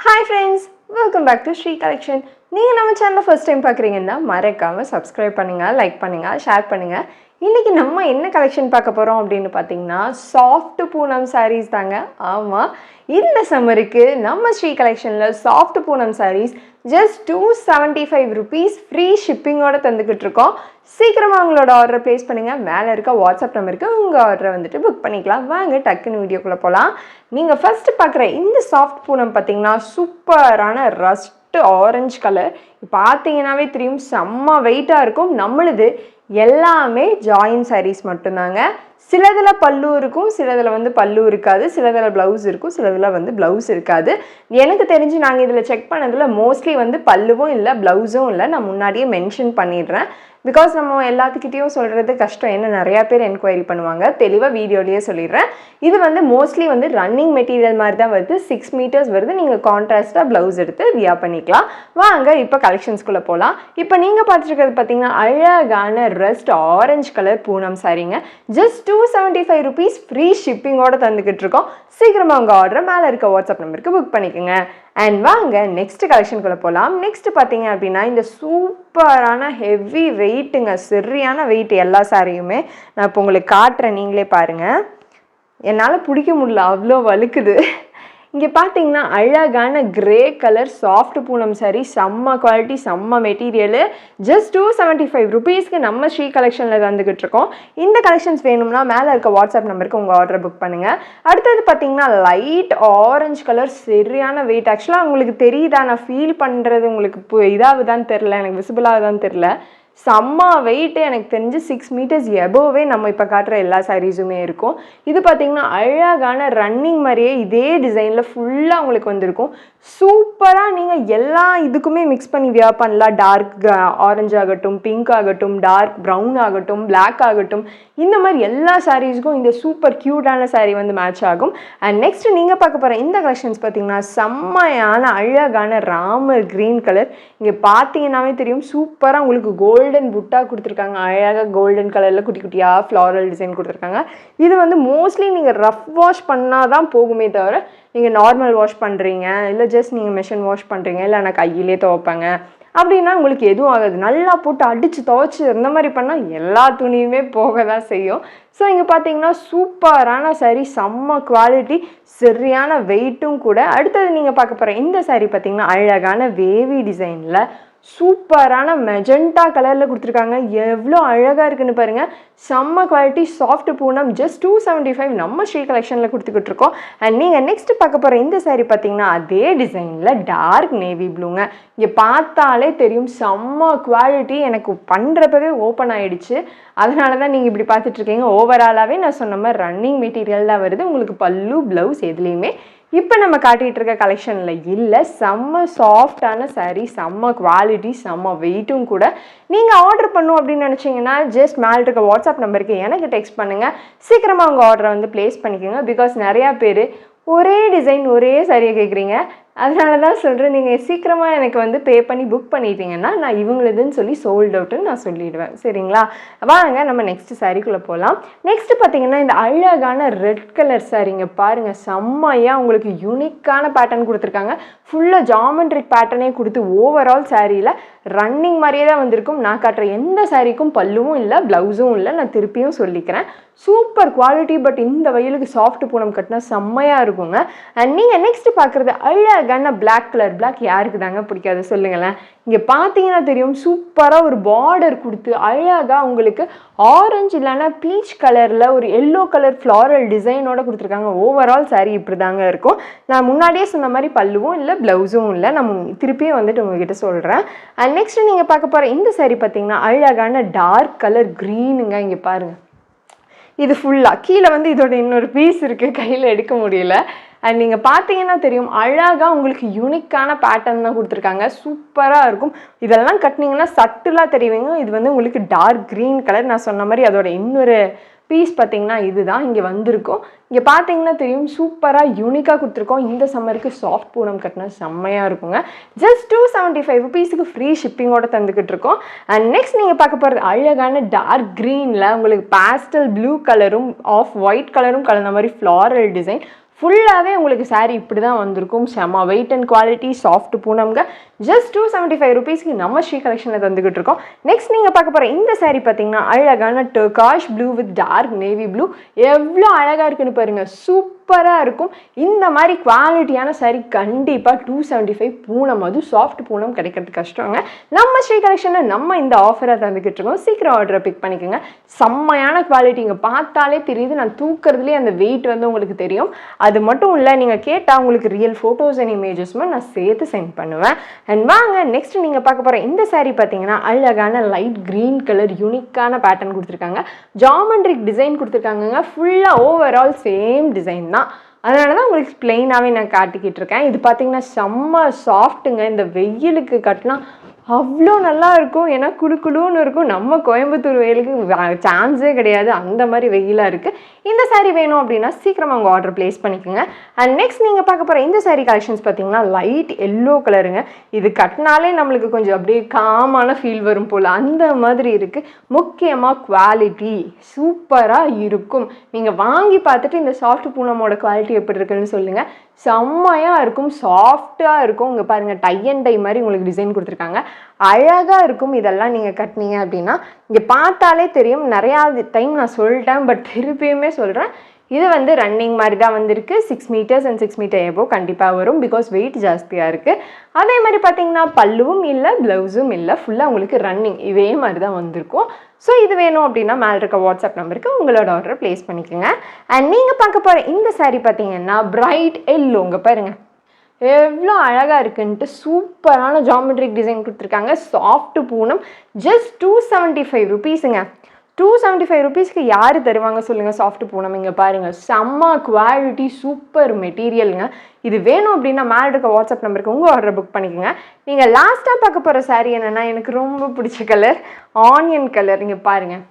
Hi friends, welcome back to Sri Collection. நீங்கள் நம்ம சேனலை ஃபர்ஸ்ட் டைம் பார்க்குறீங்கன்னா மறக்காமல் சப்ஸ்கிரைப் பண்ணுங்கள், லைக் பண்ணுங்கள், ஷேர் பண்ணுங்கள். இன்றைக்கி நம்ம என்ன கலெக்ஷன் பார்க்க போகிறோம் அப்படின்னு பார்த்தீங்கன்னா சாஃப்ட் பூனம் சாரீஸ் தாங்க. ஆமாம், இந்த சம்மருக்கு நம்ம ஸ்ரீ கலெக்ஷனில் soft Poonam sarees just 275 rupees free ஷிப்பிங்கோடு தந்துக்கிட்டு இருக்கோம். சீக்கிரமாக உங்களோட ஆர்டரை ப்ளேஸ் பண்ணுங்கள். மேலே இருக்க வாட்ஸ்அப் நம்பருக்கு உங்கள் ஆர்டரை வந்துட்டு புக் பண்ணிக்கலாம். வாங்க டக்குன்னு வீடியோக்குள்ளே போகலாம். நீங்கள் ஃபஸ்ட்டு பார்க்குற இந்த சாஃப்ட் பூனம் பார்த்தீங்கன்னா சூப்பரான ரஸ்ட் ஆரஞ்சு கலர். பார்த்தீங்கன்னாவே தெரியும், செம்ம வெயிட்டாக இருக்கும். நம்மளுது எல்லாமே ஜாயின் சாரீஸ் மட்டும்தாங்க. சிலதில் பல்லு இருக்கும், சிலதில் வந்து பல்லு இருக்காது, சிலதில் ப்ளவுஸ் இருக்கும், சிலதில் வந்து ப்ளவுஸ் இருக்காது. எனக்கு தெரிஞ்சு நாங்கள் இதில் செக் பண்ணதில் மோஸ்ட்லி வந்து பல்லுவும் இல்லை, ப்ளவுஸும் இல்லை. நான் முன்னாடியே மென்ஷன் பண்ணிடுறேன். பிகாஸ் நம்ம எல்லாத்துக்கிட்டேயும் சொல்கிறது கஷ்டம், என்ன நிறையா பேர் என்கொயரி பண்ணுவாங்க. தெளிவாக வீடியோலேயே சொல்லிடுறேன். இது வந்து மோஸ்ட்லி வந்து ரன்னிங் மெட்டீரியல் மாதிரி தான் வருது. 6 meters வருது. நீங்கள் கான்ட்ராஸ்ட்டாக ப்ளவுஸ் எடுத்து வியா பண்ணிக்கலாம். வாங்க இப்போ கலெக்ஷன்ஸ்குள்ளே போகலாம். இப்போ நீங்கள் பார்த்துருக்கிறது பார்த்தீங்கன்னா அழகான ரஸ்ட் ஆரஞ்சு கலர் பூனம் சாரீங்க. ஜஸ்ட் 275 rupees ஃப்ரீ ஷிப்பிங்கோடு தந்துக்கிட்டு இருக்கோம். சீக்கிரமாக உங்கள் ஆர்டரை மேலே இருக்க வாட்ஸ்அப் நம்பருக்கு புக் பண்ணிக்கோங்க. அண்ட் வாங்க நெக்ஸ்ட் கலெக்ஷனுக்குள்ளே போகலாம். நெக்ஸ்ட் பார்த்தீங்க அப்படின்னா இந்த சூப்பரான ஹெவி வெயிட்டுங்க, சரியான வெயிட் எல்லா சாரியுமே. நான் இப்போ உங்களுக்கு காட்டுறேன், நீங்களே பாருங்கள். என்னால் பிடிக்க முடியல, அவ்வளோ வழுக்குது. இங்கே பார்த்தீங்கன்னா அழகான grey colour soft Poonam sari, செம்ம குவாலிட்டி, செம்ம மெட்டீரியலு. ஜஸ்ட் 275 rupeesக்கு நம்ம ஸ்ரீ கலெக்ஷனில் வந்துக்கிட்டு இருக்கோம். இந்த கலெக்ஷன்ஸ் வேணும்னா மேலே இருக்க வாட்ஸ்அப் நம்பருக்கு உங்கள் ஆர்டரை புக் பண்ணுங்கள். அடுத்தது பார்த்தீங்கன்னா லைட் ஆரஞ்சு கலர், சரியான வெயிட். ஆக்சுவலாக உங்களுக்கு தெரியுதா, நான் ஃபீல் பண்ணுறது உங்களுக்கு இப்போ இதாகுதான்னு தெரில, எனக்கு விசிபிளாகுதான்னு தெரில. செம்ம வெயிட்டு. எனக்கு தெரிஞ்சு 6 meters எபோவே நம்ம இப்போ காட்டுற எல்லா சாரீஸுமே இருக்கும். இது பார்த்திங்கன்னா அழகான ரன்னிங் மாதிரியே இதே டிசைனில் ஃபுல்லாக உங்களுக்கு வந்திருக்கும். சூப்பராக நீங்கள் எல்லா இதுக்குமே மிக்ஸ் பண்ணி வியா பண்ணலாம். டார்க் ஆரஞ்சு ஆகட்டும், பிங்க் ஆகட்டும், டார்க் ப்ரௌன் ஆகட்டும், பிளாக் ஆகட்டும், இந்த மாதிரி எல்லா சாரீஸுக்கும் இந்த சூப்பர் க்யூட்டான சாரீ வந்து மேட்ச் ஆகும். அண்ட் நெக்ஸ்ட் நீங்கள் பார்க்க போகிற இந்த கலெக்ஷன்ஸ் பார்த்திங்கன்னா செம்மையான அழகான ராமர் க்ரீன் கலர். இங்கே பார்த்தீங்கன்னாவே தெரியும், சூப்பராக உங்களுக்கு கோல்டன் புட்டா கொடுத்துருக்காங்க. அழகாக கோல்டன் கலரில் குட்டி குட்டியாக ஃப்ளாரல் டிசைன் கொடுத்துருக்காங்க. இது வந்து மோஸ்ட்லி நீங்கள் ரஃப் வாஷ் பண்ணால் தான் போகுமே தவிர, நீங்கள் நார்மல் வாஷ் பண்ணுறீங்க, இல்லை ஜஸ்ட் நீங்கள் மிஷின் வாஷ் பண்ணுறீங்க, இல்லை நான் கையிலே துவைப்பேங்க அப்படின்னா உங்களுக்கு எதுவும் ஆகாது. நல்லா போட்டு அடித்து துவைச்சி இந்த மாதிரி பண்ணால் எல்லா துணியுமே போக தான் செய்யும். ஸோ இங்கே பார்த்தீங்கன்னா சூப்பரான சாரீ, செம்ம குவாலிட்டி, சரியான வெயிட்டும் கூட. அடுத்தது நீங்கள் பார்க்க போகிற இந்த சாரீ பார்த்தீங்கன்னா அழகான வேவி டிசைனில் சூப்பரான மெஜெண்டா கலரில் கொடுத்துருக்காங்க. எவ்வளோ அழகாக இருக்குன்னு பாருங்கள். செம்ம குவாலிட்டி சாஃப்ட் பூனம். ஜஸ்ட் 275 நம்ம ஸ்ரீ கலெக்ஷனில் கொடுத்துக்கிட்டு இருக்கோம். அண்ட் நீங்கள் நெக்ஸ்ட் பார்க்க போகிற இந்த சாரீ பார்த்தீங்கன்னா அதே டிசைனில் டார்க் நேவி ப்ளூங்க. இங்கே பார்த்தாலே தெரியும், செம்ம குவாலிட்டி. எனக்கு பண்ணுறப்பவே ஓப்பன் ஆகிடுச்சு, அதனால தான் நீங்கள் இப்படி பார்த்துட்ருக்கீங்க. ஓவராலாகவே நான் சொன்ன மாதிரி ரன்னிங் மெட்டீரியல் தான் வருது. உங்களுக்கு பல்லு ப்ளவுஸ் எதுலேயுமே இப்போ நம்ம காட்டிகிட்டு இருக்க கலெக்ஷனில் இல்லை. செம்ம சாஃப்டான சாரீ, செம்ம குவாலிட்டி, செம்ம வெயிட்டும் கூட. நீங்கள் ஆர்டர் பண்ணணும் அப்படின்னு நினச்சிங்கன்னா ஜஸ்ட் மேலே இருக்க வாட்ஸ்அப் நம்பருக்கு எனக்கு டெக்ஸ்ட் பண்ணுங்கள். சீக்கிரமாக உங்கள் ஆர்டரை வந்து ப்ளேஸ் பண்ணிக்கோங்க. பிகாஸ் நிறையா பேர் ஒரே டிசைன் ஒரே சாரியை கேட்குறீங்க. அதனால தான் சொல்கிறேன், நீங்கள் சீக்கிரமாக எனக்கு வந்து பே பண்ணி புக் பண்ணிட்டீங்கன்னா நான் இவங்களுதுன்னு சொல்லி சோல்ட் அவுட்டுன்னு நான் சொல்லிடுவேன். சரிங்களா? வாங்க நம்ம நெக்ஸ்ட் சாரீக்குள்ளே போகலாம். நெக்ஸ்ட்டு பார்த்தீங்கன்னா இந்த அழகான ரெட் கலர் சாரீங்க பாருங்கள். செம்மையாக உங்களுக்கு யூனிக்கான பேட்டர்ன் கொடுத்துருக்காங்க. ஃபுல்லாக ஜாமெண்ட்ரிக் பேட்டர்னே கொடுத்து ஓவரால் சாரியில் ரன்னிங் மாதிரியே தான் வந்திருக்கும். நான் காட்டுற எந்த சாரீக்கும் பல்லுவும் இல்லை, ப்ளவுஸும் இல்லை. நான் திருப்பியும் சொல்லிக்கிறேன், சூப்பர் குவாலிட்டி. பட் இந்த வெயிலுக்கு சாஃப்ட் பூனம் கட்டினா செம்மையாக இருக்குங்க. அண்ட் நீங்கள் நெக்ஸ்ட் பார்க்குறது அழகான பிளாக் கலர். பிளாக் யாருக்கு தாங்க பிடிக்காது சொல்லுங்களேன். இங்கே பார்த்தீங்கன்னா தெரியும், சூப்பராக ஒரு பார்டர் கொடுத்து அழகாக உங்களுக்கு ஆரஞ்சு இல்லைன்னா பீச் கலரில் ஒரு எல்லோ கலர் ஃப்ளாரல் டிசைனோட கொடுத்துருக்காங்க. ஓவரால் சாரீ இப்படி தாங்க இருக்கும். நான் முன்னாடியே சொன்ன மாதிரி பல்லுவும் இல்லை, ப்ளவுஸும் இல்லை. நான் திருப்பியும் வந்துட்டு உங்ககிட்ட சொல்கிறேன். அண்ட் நெக்ஸ்ட் நீங்கள் பார்க்க போகிற இந்த சாரீ பார்த்தீங்கன்னா அழகான டார்க் கலர் க்ரீனுங்க. இங்கே பாருங்கள், இது ஃபுல்லாக கீழே வந்து இதோட இன்னொரு பீஸ் இருக்குது, கையில் எடுக்க முடியல. அண்ட் நீங்கள் பார்த்தீங்கன்னா தெரியும், அழகாக உங்களுக்கு யூனிக்கான பேட்டர்ன் தான் கொடுத்துருக்காங்க. சூப்பராக இருக்கும். இதெல்லாம் கட்டினீங்கன்னா சட்டிலாக தெரியுவீங்க. இது வந்து உங்களுக்கு டார்க் க்ரீன் கலர். நான் சொன்ன மாதிரி அதோட இன்னொரு பீஸ் பார்த்தீங்கன்னா இதுதான் இங்கே வந்திருக்கும். இங்கே பார்த்தீங்கன்னா தெரியும், சூப்பராக யூனிக்காக கொடுத்துருக்கோம். இந்த சம்மருக்கு சாஃப்ட் பூனம் கட்டினா செம்மையாக இருக்குங்க. ஜஸ்ட் 275 rupeesக்கு ஃப்ரீ ஷிப்பிங்கோட தந்துக்கிட்டு இருக்கோம். அண்ட் நெக்ஸ்ட் நீங்கள் பார்க்க போகிறது அழகான டார்க் க்ரீனில் உங்களுக்கு பேஸ்டல் ப்ளூ கலரும் ஆஃப் ஒயிட் கலரும் கலந்த மாதிரி ஃப்ளாரல் டிசைன். ஃபுல்லாகவே உங்களுக்கு saree இப்படி தான் வந்திருக்கும். செம்ம வெயிட் அண்ட் குவாலிட்டி சாஃப்ட் பூனம்ங்க. ஜஸ்ட் 275 ருபீஸ்க்கு நம்ம ஸ்ரீ கலெக்ஷனில் தந்துக்கிட்டு இருக்கோம். நெக்ஸ்ட் நீங்கள் பார்க்க போகிற இந்த saree பார்த்தீங்கன்னா அழகான turquoise blue with dark navy blue. எவ்வளோ அழகாக இருக்குன்னு பாருங்கள். சூப்பராக இருக்கும். இந்த மாதிரி குவாலிட்டியான saree கண்டிப்பாக 275 பூனம், அதுவும் சாஃப்ட் பூனம் கிடைக்கிறது கஷ்டங்க. நம்ம ஸ்ரீ கலெக்ஷனில் நம்ம இந்த ஆஃபரை தந்துக்கிட்டு இருக்கோம். சீக்கிரம் ஆர்டரை பிக் பண்ணிக்கோங்க. செம்மையான குவாலிட்டிங்க. பார்த்தாலே தெரியுது. நான் தூக்குறதுலேயே அந்த வெயிட் வந்து உங்களுக்கு தெரியும். அது மட்டும் இல்லை, நீங்கள் கேட்டால் உங்களுக்கு ரியல் ஃபோட்டோஸ் அண்ட் இமேஜஸ்மே நான் சேர்த்து சென்ட் பண்ணுவேன். அண்ட் வாங்க நெக்ஸ்ட் நீங்கள் பார்க்க போகிற இந்த saree பார்த்தீங்கன்னா அழகான லைட் க்ரீன் கலர் யூனிக்கான பேட்டர்ன் கொடுத்துருக்காங்க. ஜாமெண்ட்ரிக் டிசைன் கொடுத்துருக்காங்க. ஃபுல்லாக ஓவரால் சேம் டிசைன் தான். அதனால தான் உங்களுக்கு பிளெயினாகவே நான் காட்டிக்கிட்டு இருக்கேன். இது பார்த்தீங்கன்னா செம்ம சாஃப்ட்டுங்க. இந்த வெயிலுக்கு கட்டினா அவ்வளோ நல்லா இருக்கும். ஏன்னா குளுன்னு இருக்கும். நம்ம கோயம்புத்தூர் வெயிலுக்கு சான்ஸே கிடையாது. அந்த மாதிரி வெயிலாக இருக்குது. இந்த saree வேணும் அப்படின்னா சீக்கிரமாக உங்கள் ஆர்டர் ப்ளேஸ் பண்ணிக்கோங்க. அண்ட் நெக்ஸ்ட் நீங்கள் பார்க்க போகிற இந்த saree கலெக்ஷன்ஸ் பார்த்தீங்கன்னா லைட் எல்லோ கலருங்க. இது கட்டினாலே நம்மளுக்கு கொஞ்சம் அப்படியே காமான ஃபீல் வரும் போல் அந்த மாதிரி இருக்குது. முக்கியமாக குவாலிட்டி சூப்பராக இருக்கும். நீங்கள் வாங்கி பார்த்துட்டு இந்த சாஃப்ட் பூனமோட குவாலிட்டி எப்படி இருக்குன்னு சொல்லுங்கள். செம்மையாக இருக்கும். சாஃப்டாக இருக்கும். இங்கே பாருங்கள், டை அண்ட் டை மாதிரி உங்களுக்கு டிசைன் கொடுத்துருக்காங்க. அழகாக இருக்கும். இதெல்லாம் நீங்கள் கட்டினீங்க அப்படின்னா இங்கே பார்த்தாலே தெரியும். நிறையா டைம் நான் சொல்லிட்டேன், பட் திருப்பியுமே சொல்கிறேன். இது வந்து ரன்னிங் மாதிரி தான் வந்திருக்கு. 6 மீட்டர்ஸ் அண்ட் 6 மீட்டர் எபோ கண்டிப்பாக வரும். பிகாஸ் வெயிட் ஜாஸ்தியாக இருக்குது. அதே மாதிரி பார்த்தீங்கன்னா பல்லுவும் இல்லை, ப்ளவுஸும் இல்லை. ஃபுல்லாக உங்களுக்கு ரன்னிங் இதே மாதிரி தான் வந்திருக்கும். ஸோ இது வேணும் அப்படின்னா மேலே இருக்க வாட்ஸ்அப் நம்பருக்கு உங்களோட ஆர்டரை ப்ளேஸ் பண்ணிக்கோங்க. அண்ட் நீங்கள் பார்க்க போகிற இந்த saree பார்த்தீங்கன்னா பிரைட் எல்லோங்க. பாருங்கள் எவ்வளோ அழகாக இருக்குன்ட்டு. சூப்பரான ஜாமெட்ரிக் டிசைன் கொடுத்துருக்காங்க. சாஃப்ட் பூனம். ஜஸ்ட் 275 ருபீஸுங்க. 275 ருபீஸ்க்கு யார் தருவாங்க சொல்லுங்கள் சாஃப்ட் பூனம்? இங்கே பாருங்கள், செம்ம குவாலிட்டி, சூப்பர் மெட்டீரியலுங்க. இது வேணும் அப்படின்னா மேலே இருக்க வாட்ஸ்அப் நம்பருக்கு உங்கள் ஆர்டரை புக் பண்ணிக்கோங்க. நீங்கள் லாஸ்ட்டாக பார்க்க போகிற saree என்னென்னா எனக்கு ரொம்ப பிடிச்ச கலர் ஆனியன் கலர். இங்கே பாருங்கள்,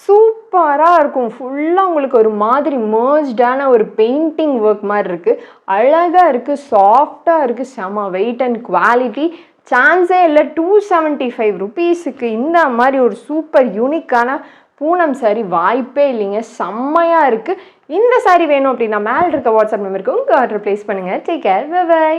சூப்பராக இருக்கும். ஃபுல்லாக உங்களுக்கு ஒரு மாதிரி மர்ஜ்டான ஒரு பெயிண்டிங் ஒர்க் மாதிரி இருக்குது. அழகாக இருக்குது, சாஃப்டாக இருக்குது. செம வெயிட் அண்ட் குவாலிட்டி சான்ஸே இல்லை. 275 ருபீஸுக்கு இந்த மாதிரி ஒரு சூப்பர் யூனிக்கான பூனம் saree வாய்ப்பே இல்லைங்க. செம்மையாக இருக்குது. இந்த saree வேணும் அப்படின்னா மேலே இருக்க வாட்ஸ்அப் நம்பருக்கு உங்கள் ஆர்டர் ப்ளேஸ் பண்ணுங்கள். Take care, bye by.